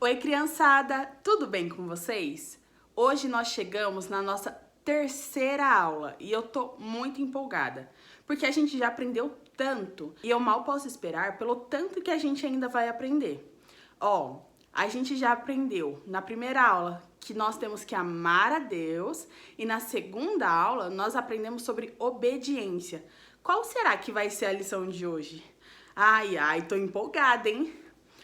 Oi, criançada! Tudo bem com vocês? Hoje nós chegamos na nossa terceira aula e eu tô muito empolgada, porque a gente já aprendeu tanto e eu mal posso esperar pelo tanto que a gente ainda vai aprender. A gente já aprendeu na primeira aula que nós temos que amar a Deus e na segunda aula nós aprendemos sobre obediência. Qual será que vai ser a lição de hoje? Ai, tô empolgada, hein?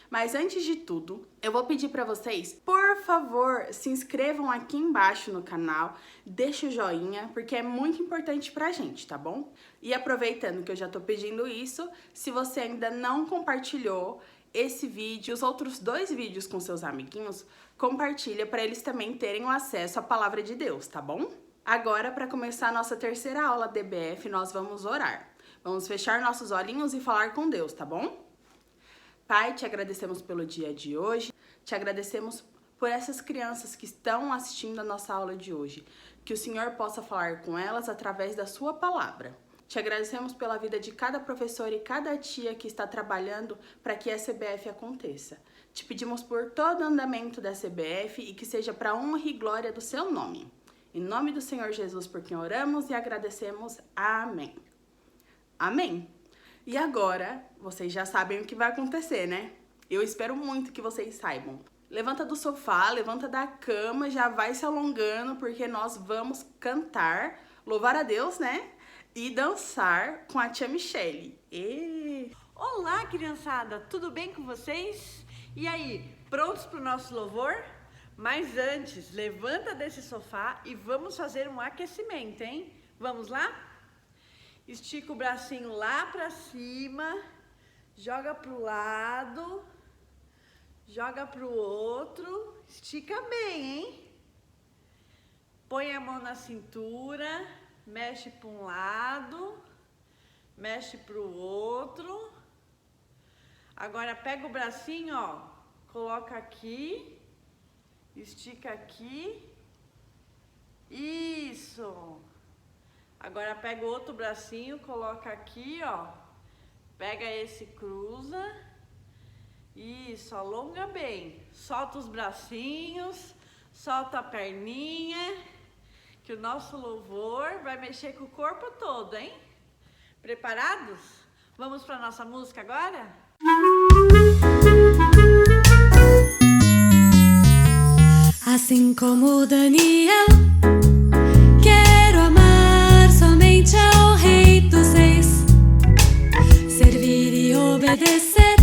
Mas antes de tudo, eu vou pedir para vocês, por favor, se inscrevam aqui embaixo no canal, deixa o joinha, porque é muito importante pra gente, tá bom? E aproveitando que eu já tô pedindo isso, se você ainda não compartilhou esse vídeo e os outros 2 vídeos com seus amiguinhos, compartilha para eles também terem o acesso à palavra de Deus, tá bom? Agora, para começar a nossa terceira aula DBF, nós vamos orar. Vamos fechar nossos olhinhos e falar com Deus, tá bom? Pai, te agradecemos pelo dia de hoje, te agradecemos por essas crianças que estão assistindo a nossa aula de hoje, que o Senhor possa falar com elas através da sua palavra. Te agradecemos pela vida de cada professor e cada tia que está trabalhando para que a CBF aconteça. Te pedimos por todo o andamento da CBF e que seja para honra e glória do seu nome. Em nome do Senhor Jesus, por quem oramos e agradecemos. Amém. Amém. E agora, vocês já sabem o que vai acontecer, né? Eu espero muito que vocês saibam. Levanta do sofá, levanta da cama, já vai se alongando, porque nós vamos cantar, louvar a Deus, né? E dançar com a tia Michele. Olá, criançada! Tudo bem com vocês? E aí, prontos para o nosso louvor? Mas antes, levanta desse sofá e vamos fazer um aquecimento, hein? Vamos lá? Estica o bracinho lá pra cima, joga pro lado, joga pro outro, estica bem, hein? Põe a mão na cintura, mexe para um lado, mexe pro outro. Agora pega o bracinho, ó, coloca aqui, estica aqui, isso! Agora pega o outro bracinho, coloca aqui, ó. Pega esse, cruza. Isso, alonga bem. Solta os bracinhos, solta a perninha, que o nosso louvor vai mexer com o corpo todo, hein? Preparados? Vamos para nossa música agora? Assim como Daniel, quero amar somente ao Rei dos Reis, servir e obedecer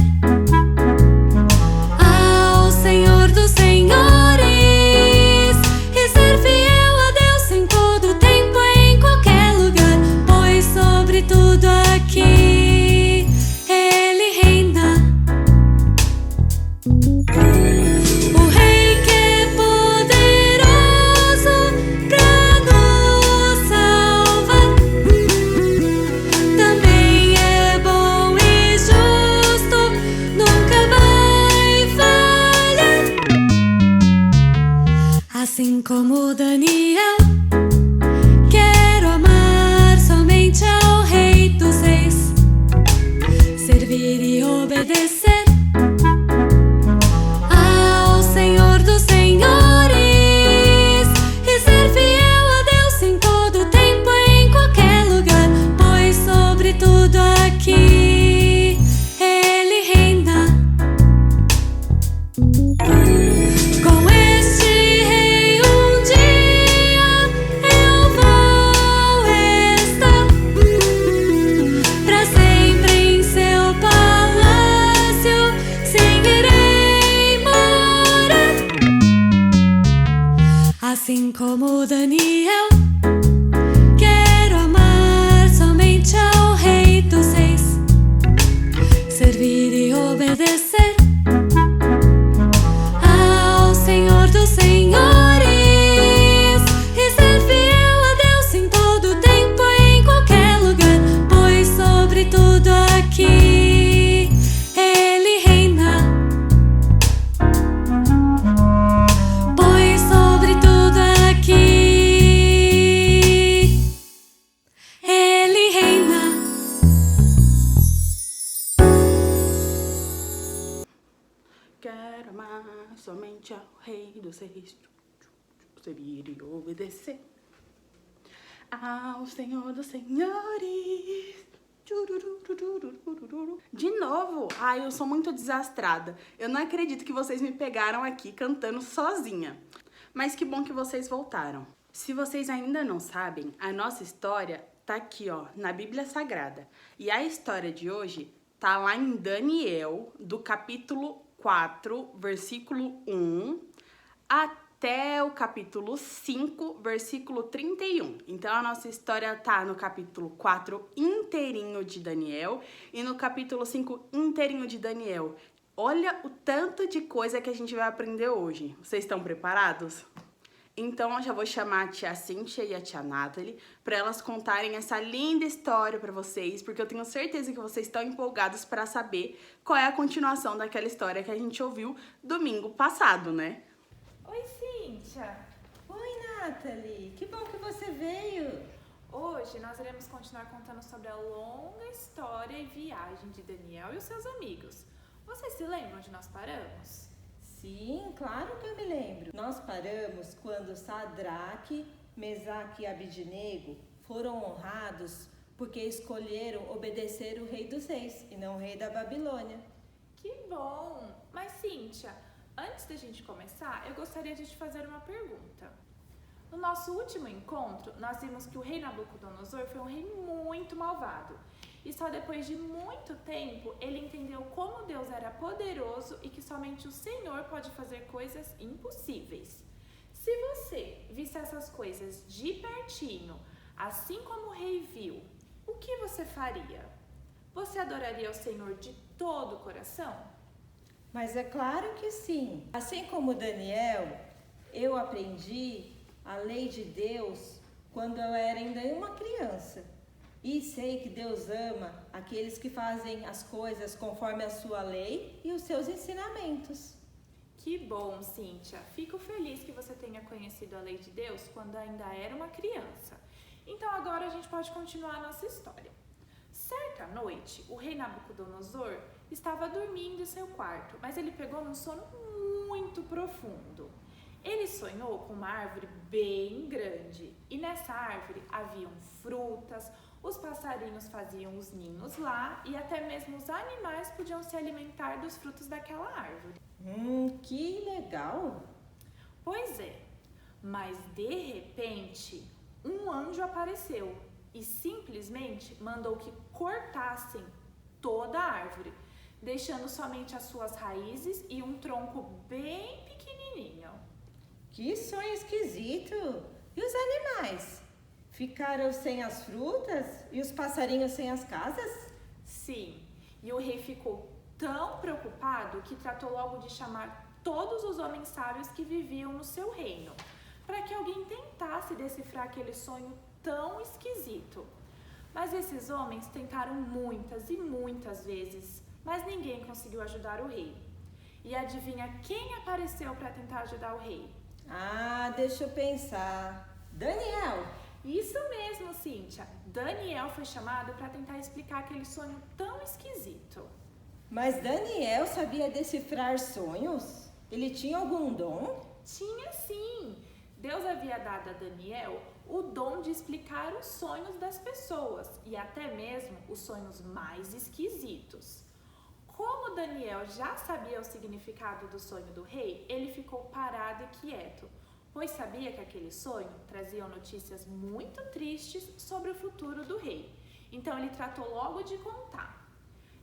ao Senhor dos Senhores e ser fiel a Deus em todo tempo, em qualquer lugar, pois sobre tudo aqui Ele reina. O Rei que é poderoso pra nos salvar, também é bom e justo, nunca vai falhar. Assim como Daniel, quero amar somente ao Rei dos Reis, servir e obedecer ao Senhor dos Senhores e ser fiel a Deus em todo tempo, em qualquer lugar, pois sobre tudo aqui Ele reina. Com este Rei um dia somente ao Rei dos Reis. Servir e obedecer ao Senhor dos Senhores. De novo, ai, eu sou muito desastrada. Eu não acredito que vocês me pegaram aqui cantando sozinha. Mas que bom que vocês voltaram. Se vocês ainda não sabem, a nossa história tá aqui, ó, na Bíblia Sagrada. E a história de hoje tá lá em Daniel, do capítulo 4, versículo 1, até o capítulo 5, versículo 31. Então, a nossa história tá no capítulo 4 inteirinho de Daniel e no capítulo 5 inteirinho de Daniel. Olha o tanto de coisa que a gente vai aprender hoje. Vocês estão preparados? Então, eu já vou chamar a tia Cíntia e a tia Nathalie para elas contarem essa linda história para vocês, porque eu tenho certeza que vocês estão empolgados para saber qual é a continuação daquela história que a gente ouviu domingo passado, né? Oi, Cíntia! Oi, Nathalie! Que bom que você veio! Hoje nós iremos continuar contando sobre a longa história e viagem de Daniel e os seus amigos. Vocês se lembram onde nós paramos? Sim, claro que eu me lembro. Nós paramos quando Sadraque, Mesaque e Abidnego foram honrados porque escolheram obedecer o rei dos reis e não o rei da Babilônia. Que bom! Mas, Cíntia, antes da gente começar, eu gostaria de te fazer uma pergunta. No nosso último encontro, nós vimos que o rei Nabucodonosor foi um rei muito malvado. E só depois de muito tempo, ele entendeu como Deus era poderoso e que somente o Senhor pode fazer coisas impossíveis. Se você visse essas coisas de pertinho, assim como o rei viu, o que você faria? Você adoraria o Senhor de todo o coração? Mas é claro que sim. Assim como Daniel, eu aprendi a lei de Deus quando eu era ainda uma criança. E sei que Deus ama aqueles que fazem as coisas conforme a sua lei e os seus ensinamentos. Que bom, Cíntia. Fico feliz que você tenha conhecido a lei de Deus quando ainda era uma criança. Então agora a gente pode continuar a nossa história. Certa noite, o rei Nabucodonosor estava dormindo em seu quarto, mas ele pegou num sono muito profundo. Ele sonhou com uma árvore bem grande e nessa árvore haviam frutas, os passarinhos faziam os ninhos lá e até mesmo os animais podiam se alimentar dos frutos daquela árvore. Que legal! Pois é, mas de repente um anjo apareceu e simplesmente mandou que cortassem toda a árvore, deixando somente as suas raízes e um tronco bem pequenininho. Que sonho esquisito! E os animais? Ficaram sem as frutas e os passarinhos sem as casas? Sim, e o rei ficou tão preocupado que tratou logo de chamar todos os homens sábios que viviam no seu reino, para que alguém tentasse decifrar aquele sonho tão esquisito. Mas esses homens tentaram muitas e muitas vezes, mas ninguém conseguiu ajudar o rei. E adivinha quem apareceu para tentar ajudar o rei? Deixa eu pensar. Daniel! Isso mesmo, Cíntia. Daniel foi chamado para tentar explicar aquele sonho tão esquisito. Mas Daniel sabia decifrar sonhos? Ele tinha algum dom? Tinha sim. Deus havia dado a Daniel o dom de explicar os sonhos das pessoas e até mesmo os sonhos mais esquisitos. Como Daniel já sabia o significado do sonho do rei, ele ficou parado e quieto, pois sabia que aquele sonho trazia notícias muito tristes sobre o futuro do rei. Então ele tratou logo de contar.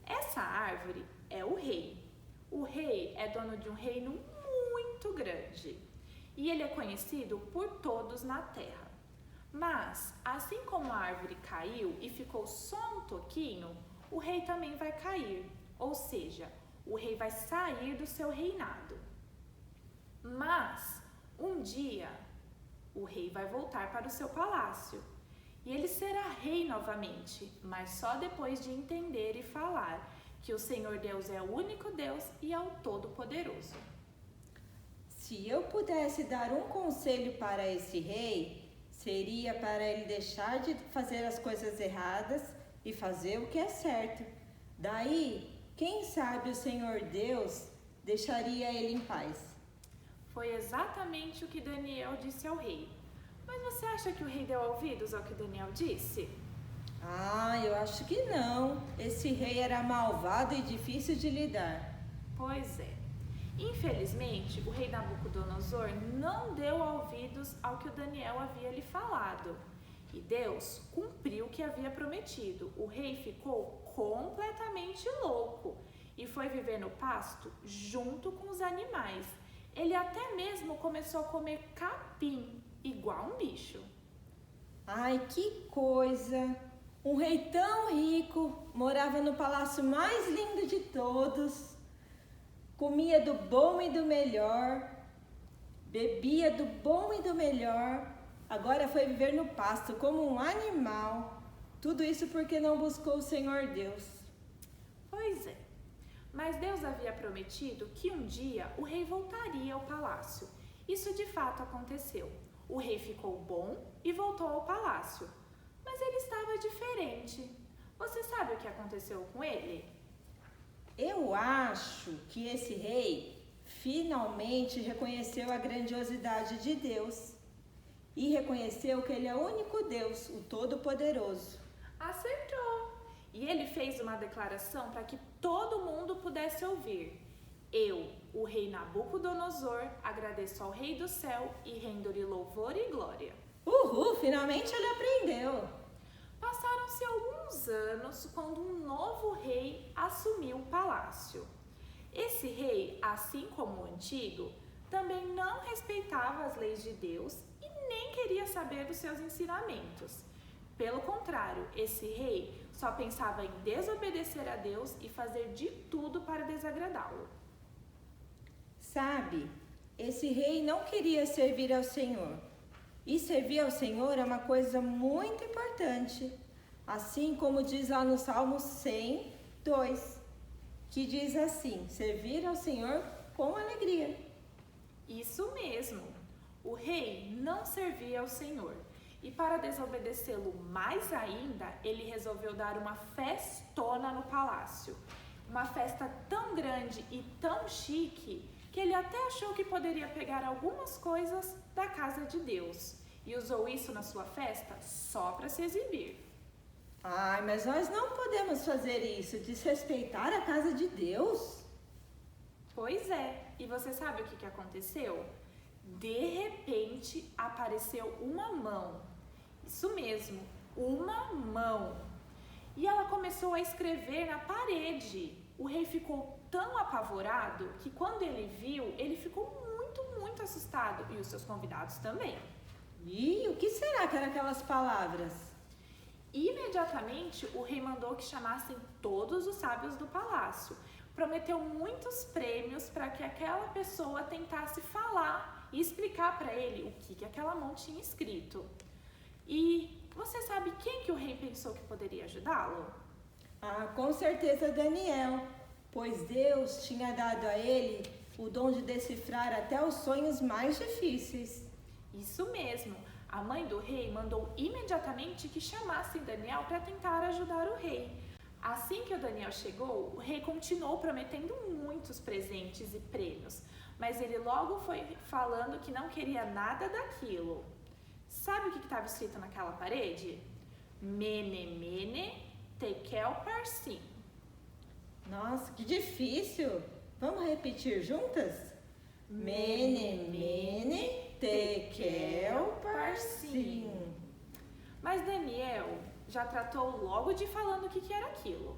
Essa árvore é o rei. O rei é dono de um reino muito grande e ele é conhecido por todos na terra. Mas, assim como a árvore caiu e ficou só um toquinho, o rei também vai cair, ou seja, o rei vai sair do seu reinado. Mas, um dia, o rei vai voltar para o seu palácio e ele será rei novamente, mas só depois de entender e falar que o Senhor Deus é o único Deus e é o Todo-Poderoso. Se eu pudesse dar um conselho para esse rei, seria para ele deixar de fazer as coisas erradas e fazer o que é certo. Daí, quem sabe o Senhor Deus deixaria ele em paz. Foi exatamente o que Daniel disse ao rei. Mas você acha que o rei deu ouvidos ao que Daniel disse? Ah, eu acho que não. Esse rei era malvado e difícil de lidar. Pois é. Infelizmente, o rei Nabucodonosor não deu ouvidos ao que o Daniel havia lhe falado. E Deus cumpriu o que havia prometido. O rei ficou completamente louco e foi viver no pasto junto com os animais. Ele até mesmo começou a comer capim, igual um bicho. Ai, que coisa! Um rei tão rico morava no palácio mais lindo de todos, comia do bom e do melhor, bebia do bom e do melhor, agora foi viver no pasto como um animal. Tudo isso porque não buscou o Senhor Deus. Pois é, mas Deus havia prometido que um dia o rei voltaria ao palácio. Isso de fato aconteceu. O rei ficou bom e voltou ao palácio, mas ele estava diferente. Você sabe o que aconteceu com ele? Eu acho que esse rei finalmente reconheceu a grandiosidade de Deus e reconheceu que ele é o único Deus, o Todo-Poderoso. Acertou! E ele fez uma declaração para que todo mundo pudesse ouvir. Eu, o rei Nabucodonosor, agradeço ao Rei do Céu e rendo-lhe louvor e glória. Uhul, finalmente ele aprendeu. Passaram-se alguns anos quando um novo rei assumiu o palácio. Esse rei, assim como o antigo, também não respeitava as leis de Deus e nem queria saber dos seus ensinamentos. Pelo contrário, esse rei só pensava em desobedecer a Deus e fazer de tudo para desagradá-lo. Sabe, esse rei não queria servir ao Senhor. E servir ao Senhor é uma coisa muito importante. Assim como diz lá no Salmo 102, que diz assim: servir ao Senhor com alegria. Isso mesmo, o rei não servia ao Senhor. E para desobedecê-lo mais ainda, ele resolveu dar uma festona no palácio. Uma festa tão grande e tão chique que ele até achou que poderia pegar algumas coisas da casa de Deus. E usou isso na sua festa só para se exibir. Ai, mas nós não podemos fazer isso, desrespeitar a casa de Deus. Pois é, e você sabe o que aconteceu? De repente apareceu uma mão. Isso mesmo, uma mão. E ela começou a escrever na parede. O rei ficou tão apavorado que quando ele viu, ele ficou muito assustado. E os seus convidados também. E o que será que eram aquelas palavras? Imediatamente, o rei mandou que chamassem todos os sábios do palácio. Prometeu muitos prêmios para que aquela pessoa tentasse falar e explicar para ele o que aquela mão tinha escrito. E você sabe quem que o rei pensou que poderia ajudá-lo? Ah, com certeza Daniel, pois Deus tinha dado a ele o dom de decifrar até os sonhos mais difíceis. Isso mesmo. A mãe do rei mandou imediatamente que chamassem Daniel para tentar ajudar o rei. Assim que o Daniel chegou, o rei continuou prometendo muitos presentes e prêmios, mas ele logo foi falando que não queria nada daquilo. Sabe o que estava escrito naquela parede? Mene, mene, tekel, parsim. Nossa, que difícil! Vamos repetir juntas? Mene, mene, tekel, parsim. Mas Daniel já tratou logo de falando o que era aquilo.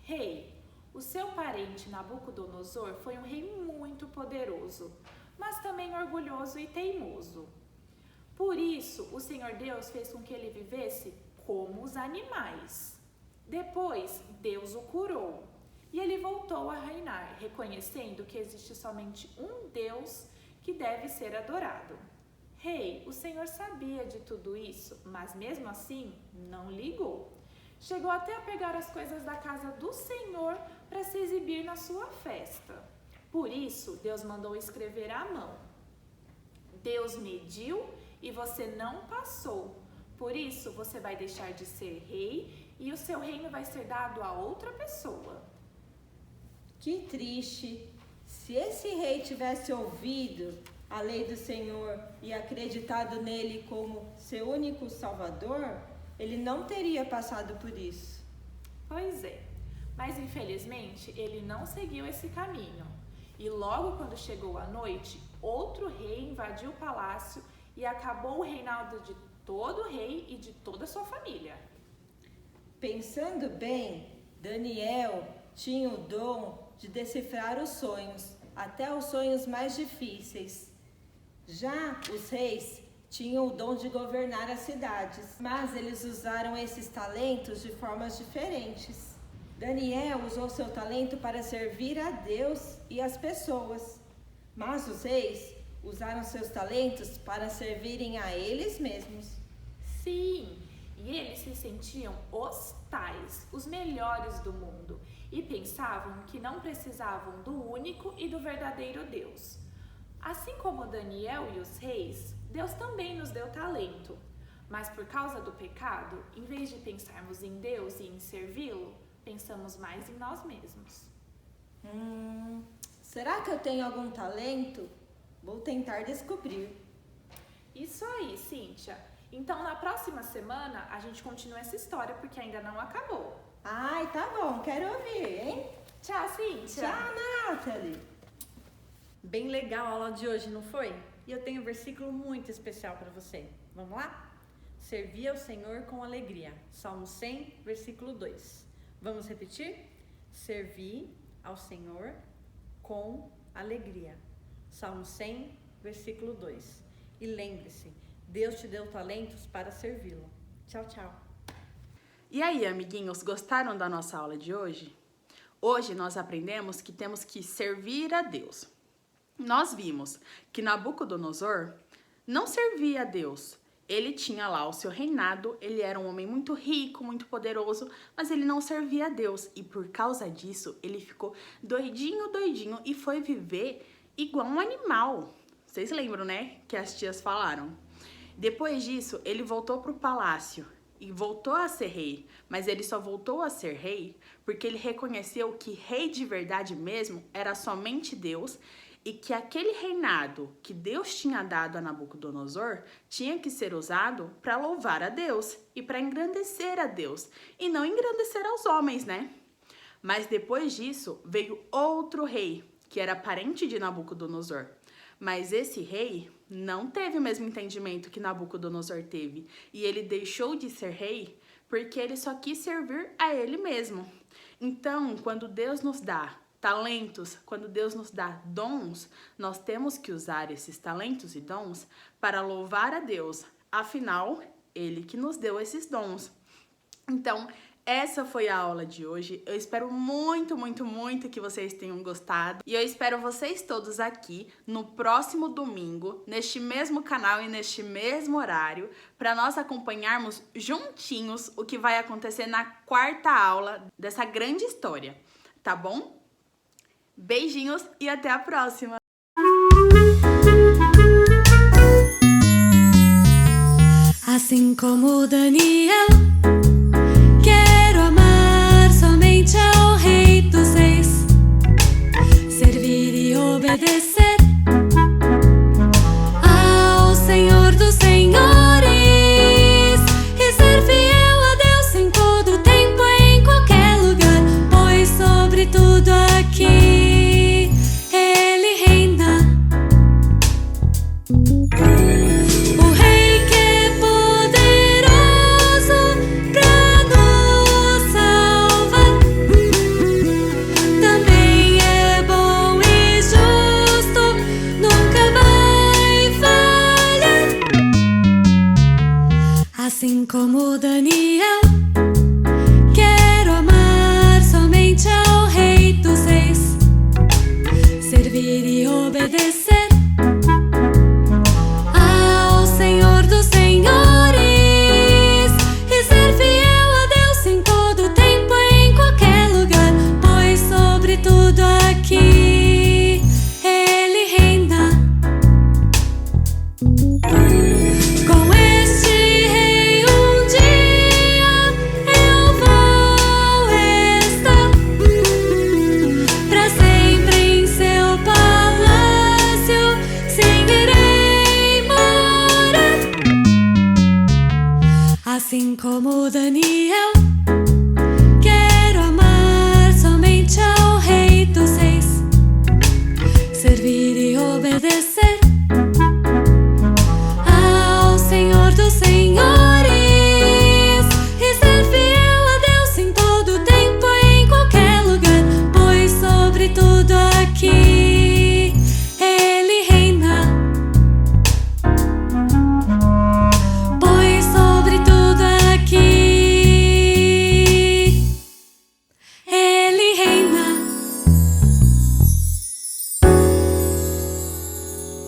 Rei, o seu parente Nabucodonosor foi um rei muito poderoso, mas também orgulhoso e teimoso. Por isso, o Senhor Deus fez com que ele vivesse como os animais. Depois, Deus o curou e ele voltou a reinar, reconhecendo que existe somente um Deus que deve ser adorado. Rei, o Senhor sabia de tudo isso, mas mesmo assim não ligou. Chegou até a pegar as coisas da casa do Senhor para se exibir na sua festa. Por isso, Deus mandou escrever à mão. Deus mediu e você não passou. Por isso, você vai deixar de ser rei e o seu reino vai ser dado a outra pessoa. Que triste! Se esse rei tivesse ouvido a lei do Senhor e acreditado nele como seu único Salvador, ele não teria passado por isso. Pois é, mas infelizmente ele não seguiu esse caminho. E logo quando chegou a noite, outro rei invadiu o palácio e acabou o reinado de todo o rei e de toda a sua família. Pensando bem, Daniel tinha o dom de decifrar os sonhos, até os sonhos mais difíceis. Já os reis tinham o dom de governar as cidades, mas eles usaram esses talentos de formas diferentes. Daniel usou seu talento para servir a Deus e as pessoas, mas os reis usaram seus talentos para servirem a eles mesmos. Sim, e eles se sentiam os tais, os melhores do mundo, e pensavam que não precisavam do único e do verdadeiro Deus. Assim como Daniel e os reis, Deus também nos deu talento, mas por causa do pecado, em vez de pensarmos em Deus e em servi-lo, pensamos mais em nós mesmos. Será que eu tenho algum talento? Vou tentar descobrir. Isso aí, Cíntia. Então, na próxima semana, a gente continua essa história, porque ainda não acabou. Ai, tá bom, quero ouvir, hein? Tchau, Cíntia! Tchau, Nathalie! Bem legal a aula de hoje, não foi? E eu tenho um versículo muito especial para você. Vamos lá? Servi ao Senhor com alegria. Salmo 100, versículo 2. Vamos repetir? Servi ao Senhor com alegria. Salmo 100, versículo 2. E lembre-se, Deus te deu talentos para servi-lo. Tchau, tchau. E aí, amiguinhos, gostaram da nossa aula de hoje? Hoje nós aprendemos que temos que servir a Deus. Nós vimos que Nabucodonosor não servia a Deus. Ele tinha lá o seu reinado, ele era um homem muito rico, muito poderoso, mas ele não servia a Deus. E por causa disso, ele ficou doidinho e foi viver igual um animal. Vocês lembram, né? Que as tias falaram. Depois disso, ele voltou para o palácio e voltou a ser rei. Mas ele só voltou a ser rei porque ele reconheceu que rei de verdade mesmo era somente Deus, e que aquele reinado que Deus tinha dado a Nabucodonosor tinha que ser usado para louvar a Deus e para engrandecer a Deus, e não engrandecer aos homens, né? Mas depois disso veio outro rei, que era parente de Nabucodonosor. Mas esse rei não teve o mesmo entendimento que Nabucodonosor teve, e ele deixou de ser rei porque ele só quis servir a ele mesmo. Então, quando Deus nos dá talentos, quando Deus nos dá dons, nós temos que usar esses talentos e dons para louvar a Deus. Afinal, Ele que nos deu esses dons. Então, essa foi a aula de hoje. Eu espero muito que vocês tenham gostado. E eu espero vocês todos aqui no próximo domingo, neste mesmo canal e neste mesmo horário, para nós acompanharmos juntinhos o que vai acontecer na quarta aula dessa grande história. Tá bom? Beijinhos e até a próxima! Assim como Daniel, quero amar somente ao Rei dos Reis, servir e obedecer ao Senhor dos Senhores e ser fiel a Deus em todo tempo, em qualquer lugar, pois sobre tudo aqui Ele reina. O Rei que é poderoso como Daniel.